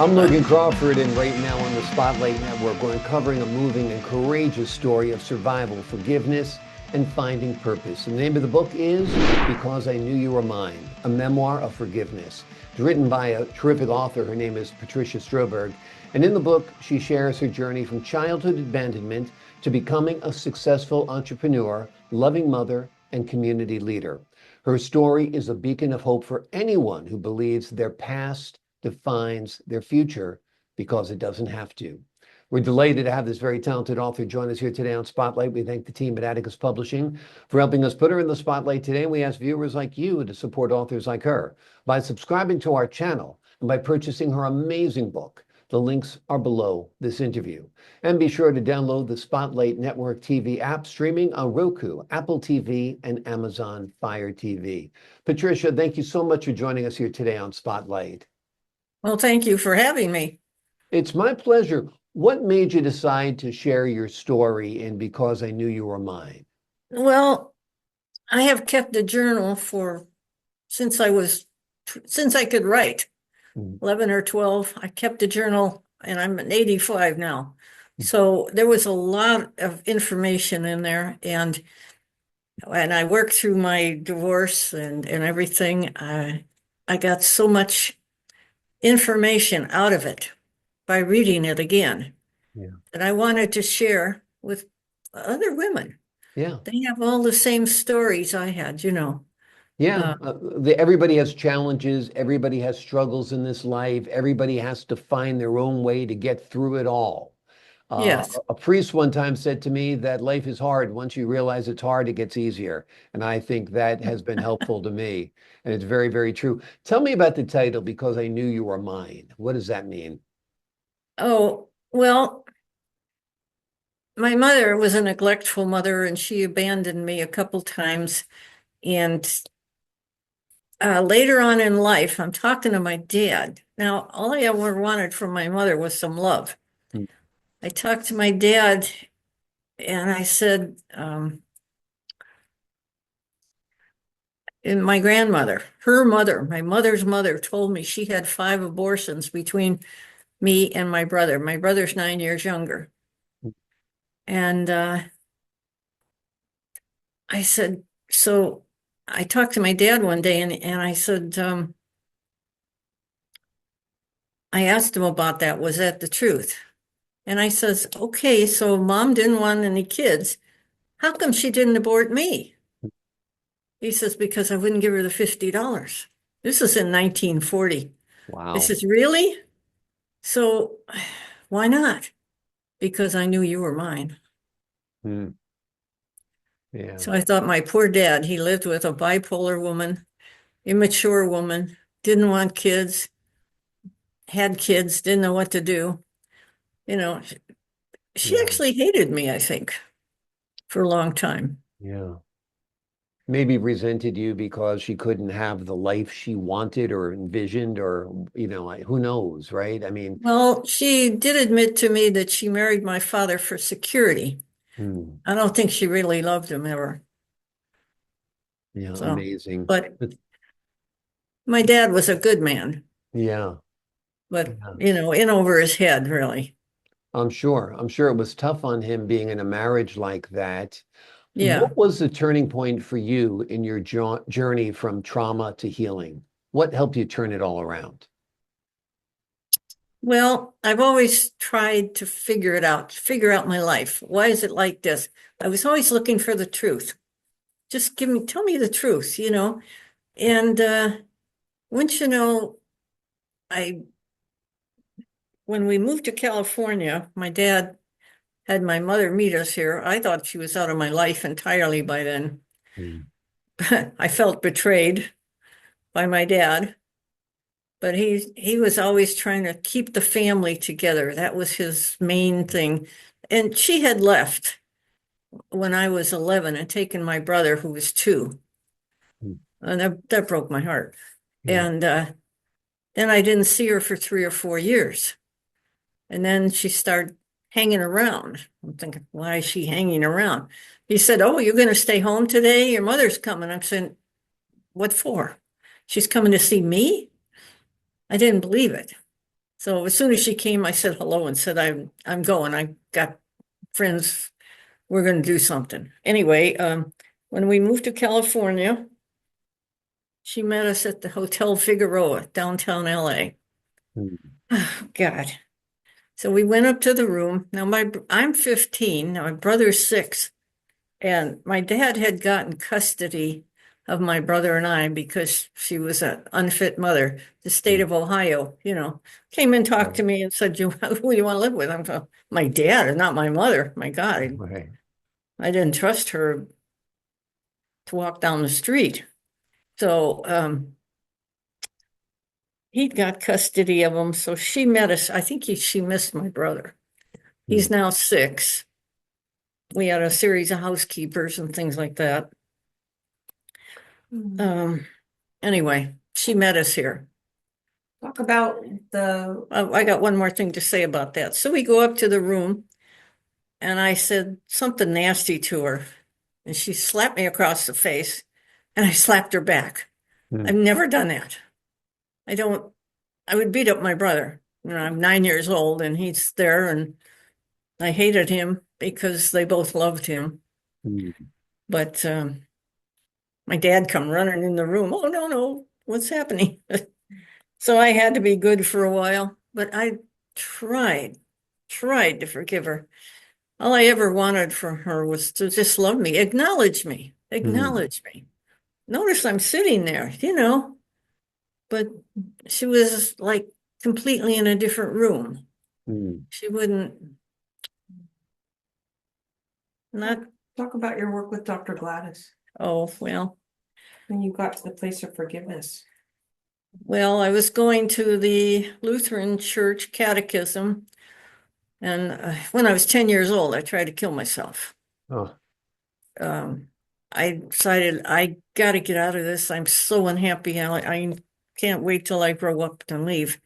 I'm Logan Crawford, and right now on the Spotlight Network, we're uncovering a moving and courageous story of survival, forgiveness, and finding purpose. And the name of the book is Because I Knew You Were Mine, a memoir of forgiveness. It's written by a terrific author. Her name is Patricia Stroberg. And in the book, she shares her journey from childhood abandonment to becoming a successful entrepreneur, loving mother, and community leader. Her story is a beacon of hope for anyone who believes their past defines their future, because it doesn't have to. We're delighted to have this very talented author join us here today on Spotlight. We thank the team at Atticus Publishing for helping us put her in the spotlight today. We ask viewers like you to support authors like her by subscribing to our channel and by purchasing her amazing book. The links are below this interview. And be sure to download the Spotlight Network TV app, streaming on Roku, Apple TV, and Amazon Fire TV. Patricia, thank you so much for joining us here today on Spotlight. Well, thank you for having me. It's my pleasure. What made you decide to share your story in Because I Knew You Were Mine? Well, I have kept a journal since I could write. 11 or 12, I kept a journal, and I'm 85 now. So there was a lot of information in there, and I worked through my divorce and everything. I got so much information out of it by reading it again. Yeah. That I wanted to share with other women. Yeah. They have all the same stories I had, Yeah. Everybody has challenges. Everybody has struggles in this life. Everybody has to find their own way to get through it all. Yes. A priest one time said to me that life is hard. Once you realize it's hard, it gets easier. And I think that has been helpful to me. And it's very, very true. Tell me about the title, Because I Knew You Were Mine. What does that mean? Oh, well, my mother was a neglectful mother, and she abandoned me a couple times. And later on in life, I'm talking to my dad. Now, all I ever wanted from my mother was some love. I talked to my dad, and I said, and my grandmother, my mother's mother, told me she had 5 abortions between me and my brother. My brother's 9 years younger. And I said, so I talked to my dad one day, and I said, I asked him about that. Was that the truth? And I says, okay, so mom didn't want any kids. How come she didn't abort me? He says, because I wouldn't give her the $50. This is in 1940. Wow. I says, really? So why not? Because I knew you were mine. Yeah. So I thought, my poor dad, he lived with a bipolar woman, immature woman, didn't want kids, had kids, didn't know what to do. She actually hated me, I think, for a long time. Yeah. Maybe resented you because she couldn't have the life she wanted or envisioned, or, who knows, right? I mean, well, she did admit to me that she married my father for security. I don't think she really loved him ever. Yeah, So, amazing. But my dad was a good man. Yeah. But, in over his head, really. I'm sure it was tough on him being in a marriage like that. Yeah. What was the turning point for you in your journey from trauma to healing? What helped you turn it all around? Well, I've always tried to figure out my life. Why is it like this? I was always looking for the truth. Just tell me the truth, And once when we moved to California, my dad had my mother meet us here. I thought she was out of my life entirely by then. I felt betrayed by my dad. But he was always trying to keep the family together. That was his main thing. And she had left when I was 11 and taken my brother, who was 2. And that broke my heart. And then I didn't see her for 3 or 4 years. And then she started hanging around. I'm thinking, why is she hanging around? He said, oh, you're going to stay home today? Your mother's coming. I'm saying, what for? She's coming to see me? I didn't believe it. So as soon as she came, I said hello and said, I'm going. I got friends. We're going to do something. Anyway, when we moved to California, she met us at the Hotel Figueroa, downtown LA. Mm. Oh, God. So we went up to the room. Now I'm 15, now my brother's 6, and my dad had gotten custody of my brother and I because she was an unfit mother. The state Mm. of Ohio, came and talked to Right. me and said, who do you want to live with? I'm going, my dad, not my mother. My God, Right. I didn't trust her to walk down the street. So he'd got custody of him. So she met us. I think she missed my brother. Mm. He's now 6. We had a series of housekeepers and things like that. Um, anyway, she met us here. Talk about I got one more thing to say about that. So we go up to the room and I said something nasty to her and she slapped me across the face and I slapped her back. I've Mm. never done that. I would beat up my brother. I'm 9 years old and he's there and I hated him because they both loved him. Mm. But my dad come running in the room. Oh, no, no, what's happening? So I had to be good for a while, but I tried, tried to forgive her. All I ever wanted from her was to just love me, acknowledge me, Mm. acknowledge me. Notice I'm sitting there, but she was like completely in a different room. Mm. She wouldn't, not, talk about your work with Dr. Gladys oh, well, when you got to the place of forgiveness. I was going to the Lutheran Church catechism, and when I was 10 years old, I tried to kill myself. Oh. um, I decided I got to get out of this. I'm so unhappy. I can't wait till I grow up and leave.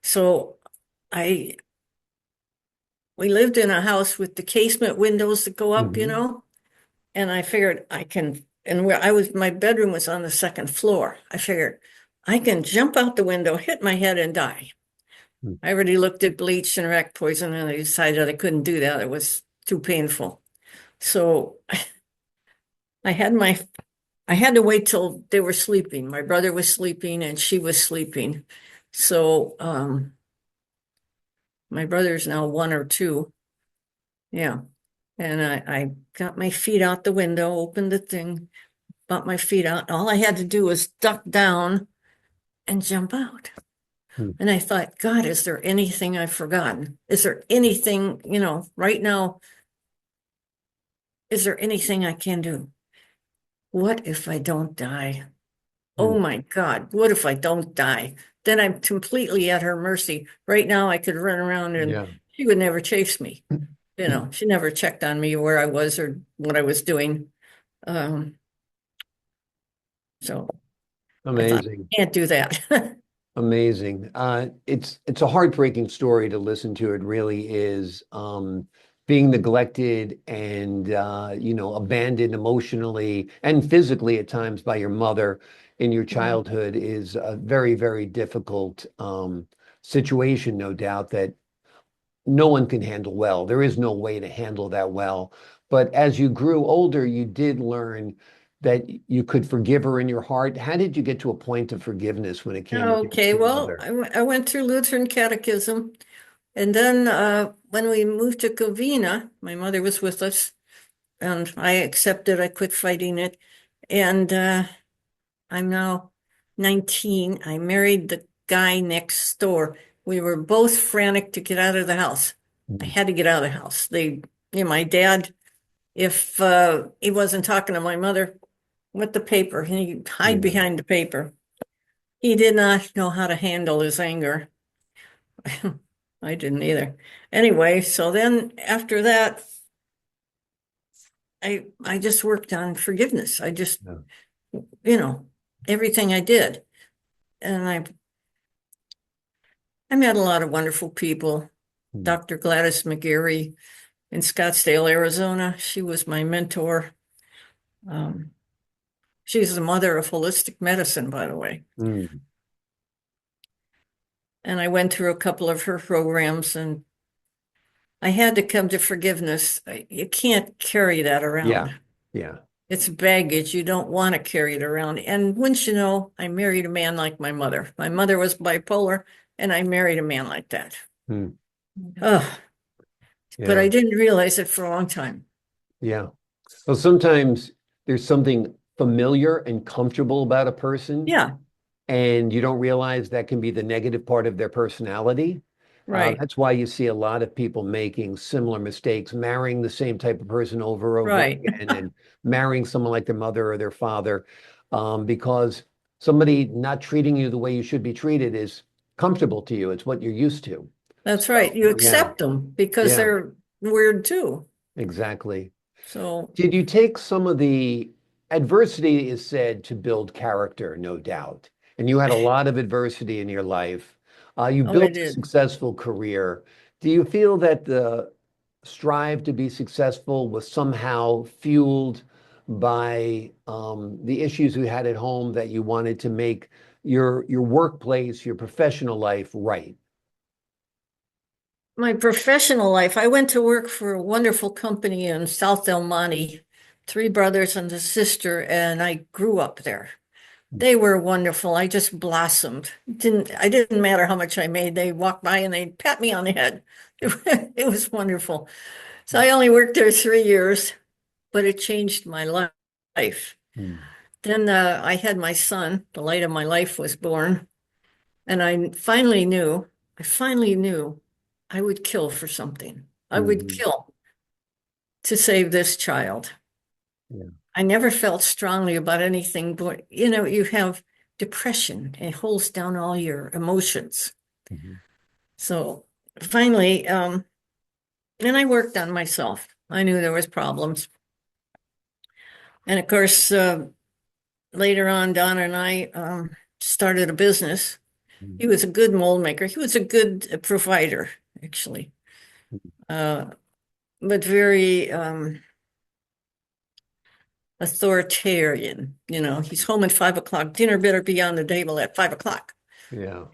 So I we lived in a house with the casement windows that go up, Mhm. and I figured I can. And my bedroom was on the second floor. I figured I can jump out the window, hit my head, and die. Mm. I already looked at bleach and rat poison, and I decided I couldn't do that. It was too painful. So I had my I had to wait till they were sleeping. My brother was sleeping and she was sleeping. So my brother's now 1 or 2. Yeah. And I got my feet out the window, opened the thing, got my feet out. All I had to do was duck down and jump out. Mm. And I thought, God, is there anything I've forgotten? Is there anything, right now, is there anything I can do? What if I don't die? Oh Mm. my God, what if I don't die? Then I'm completely at her mercy. Right now, I could run around and Yeah. she would never chase me. Mm. She never checked on me where I was or what I was doing. Um, so I thought, Amazing. I can't do that. Amazing. It's a heartbreaking story to listen to. It really is. Being neglected and abandoned emotionally and physically at times by your mother in your childhood is a very, very difficult situation, no doubt, that no one can handle well. There is no way to handle that well. But as you grew older, you did learn that you could forgive her in your heart. How did you get to a point of forgiveness when it came to Okay, your well, mother? I went through Lutheran catechism. And then when we moved to Covina, my mother was with us and I accepted, I quit fighting it. And I'm now 19. I married the guy next door. We were both frantic to get out of the house. I Mm. had to get out of the house. My dad, if he wasn't talking to my mother with the paper, he'd hide Yeah. behind the paper. He did not know how to handle his anger. I didn't either. Anyway, so then after that, I just worked on forgiveness. I just, Yeah. you know, everything I did. And I met a lot of wonderful people. Mm. Dr. Gladys McGarry in Scottsdale, Arizona. She was my mentor. Um, she's the mother of holistic medicine, by the way. Mm. and I went through a couple of her programs, and I had to come to forgiveness. You can't carry that Yeah. around. Yeah. It's baggage. You don't want to carry it around. And wouldn't you know, I married a man like my mother. My mother was bipolar, and I married a man like that. Hmm. Oh, but Yeah. I didn't realize it for a long time. Yeah. Well, sometimes there's something familiar and comfortable about a person, Yeah, and you don't realize that can be the negative part of their personality. right, That's why you see a lot of people making similar mistakes, marrying the same type of person over and over right. again, and marrying someone like their mother or their father, because somebody not treating you the way you should be treated is comfortable to you. It's what you're used to. That's right. So, You yeah, accept them because yeah, they're weird too. exactly. So Did you take some of the adversity is said to build character, no doubt. And you had a lot of adversity in your life. You oh, I built a did. successful career. Do you feel that the strive to be successful was somehow fueled by the issues you had at home that you wanted to make your workplace, your professional life right? My professional life, I went to work for a wonderful company in South Del Monte, three brothers and a sister, and I grew up there. They were wonderful. I just blossomed. I didn't matter how much I made. They walked by and they'd pat me on the head. It was wonderful. So I only worked there 3 years, but it changed my life. Mm. Then I had my son. The light of my life was born, and I finally knew I would kill for something. I would Mhm. kill to save this child. Yeah. I never felt strongly about anything, but you have depression. It holds down all your emotions. Mhm. So finally, and I worked on myself. I knew there was problems. And of course, later on, Don and I started a business. Mhm. He was a good mold maker. He was a good provider, actually, uh, but very authoritarian. He's home at 5 o'clock. Dinner better be on the table at 5 o'clock. Yeah.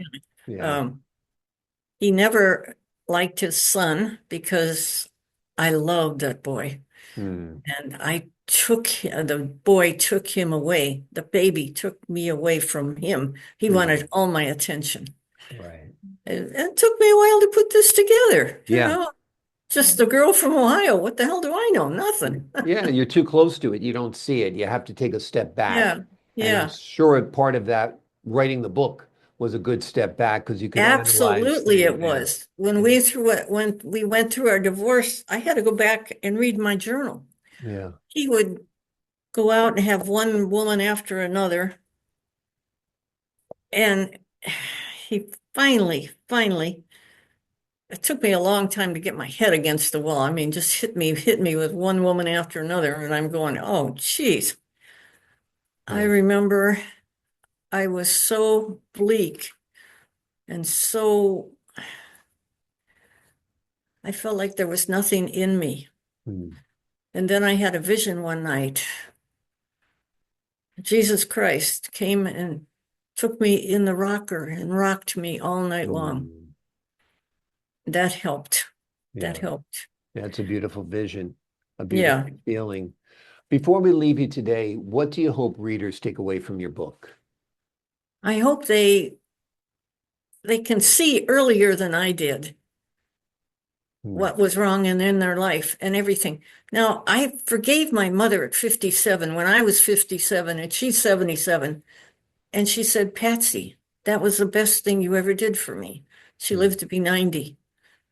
Yeah. Um, he never liked his son because I loved that boy. Mm. And the boy took him away. The baby took me away from him. He Mm. wanted all my attention. Right. It took me a while to put this together. Yeah. Just a girl from Ohio. What the hell do I know? Nothing. Yeah, you're too close to it. You don't see it. You have to take a step back. Yeah, And I'm yeah, sure part of that, writing the book was a good step back because you could analyze absolutely things. it Yeah. was. When Yeah. we went through our divorce, I had to go back and read my journal. Yeah. He would go out and have one woman after another. And he finally, it took me a long time to get my head against the wall. I mean, just hit me with one woman after another. And I'm going, oh, geez. I Yeah. remember I was so bleak and I felt like there was nothing in me. Mm. And then I had a vision one night. Jesus Christ came and took me in the rocker and rocked me all night long. Mm. That helped. That Yeah. helped. That's a beautiful vision, a Yeah. beautiful feeling. Before we leave you today, what do you hope readers take away from your book? I hope they can see earlier than I did Mm. what was wrong in their life and everything. Now, I forgave my mother at 57 when I was 57 and she's 77. And she said, Patsy, that was the best thing you ever did for me. She Mm. lived to be 90.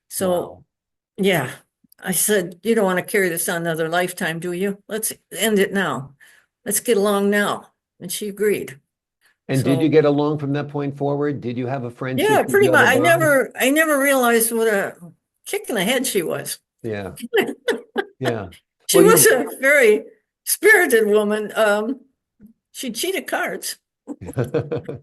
So, Wow. yeah, I said, you don't want to carry this on another lifetime, do you? Let's end it now. Let's get along now. And she agreed. And did you So, get along from that point forward? Did you have a friendship? yeah, Did pretty you have much. a bond? I never realized what a kick in the head she was. Yeah. Yeah. She Well, was a very spirited woman. She cheated cards. About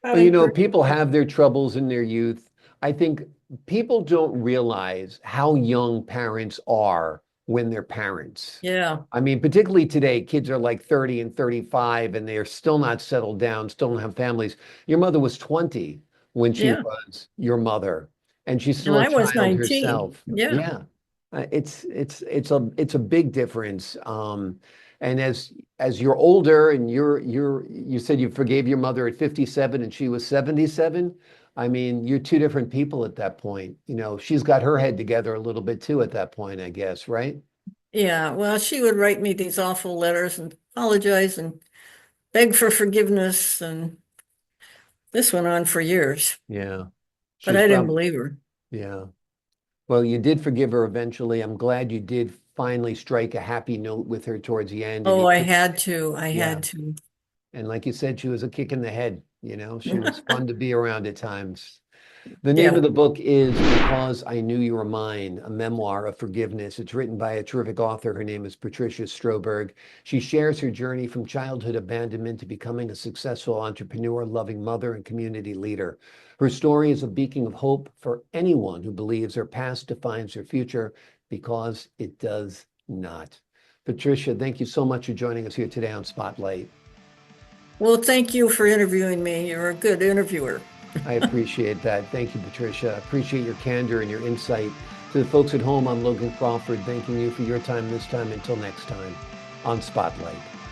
Well, people encouragement. have their troubles in their youth. I think people don't realize how young parents are when they're parents. Yeah, I mean, particularly today, kids are like 30 and 35 and they're still not settled down, still don't have families. Your mother was 20 when she Yeah. was your mother, and she's And still a I was child 19. herself. Yeah. Yeah. It's a big difference. And as you're older and you said you forgave your mother at 57 and she was 77. I mean, you're two different people at that point. You know, she's got her head together a little bit too at that point, I guess, right? Yeah. Well, she would write me these awful letters and apologize and beg for forgiveness. And this went on for years, Yeah. but She's I didn't probably, believe her. yeah. Well, you did forgive her eventually. I'm glad you did finally strike a happy note with her towards the end. And Oh, you I took, had to. I yeah. had to. And like you said, she was a kick in the head. You know, she was fun to be around at times. The name Yeah. of the book is Because I Knew You Were Mine, a memoir of forgiveness. It's written by a terrific author. Her name is Patricia Stroberg. She shares her journey from childhood abandonment to becoming a successful entrepreneur, loving mother, and community leader. Her story is a beacon of hope for anyone who believes their past defines their future, because it does not. Patricia, thank you so much for joining us here today on Spotlight. Well, thank you for interviewing me. You're a good interviewer. I appreciate that. Thank you, Patricia. I appreciate your candor and your insight. To the folks at home, I'm Logan Crawford, thanking you for your time this time. Until next time on Spotlight.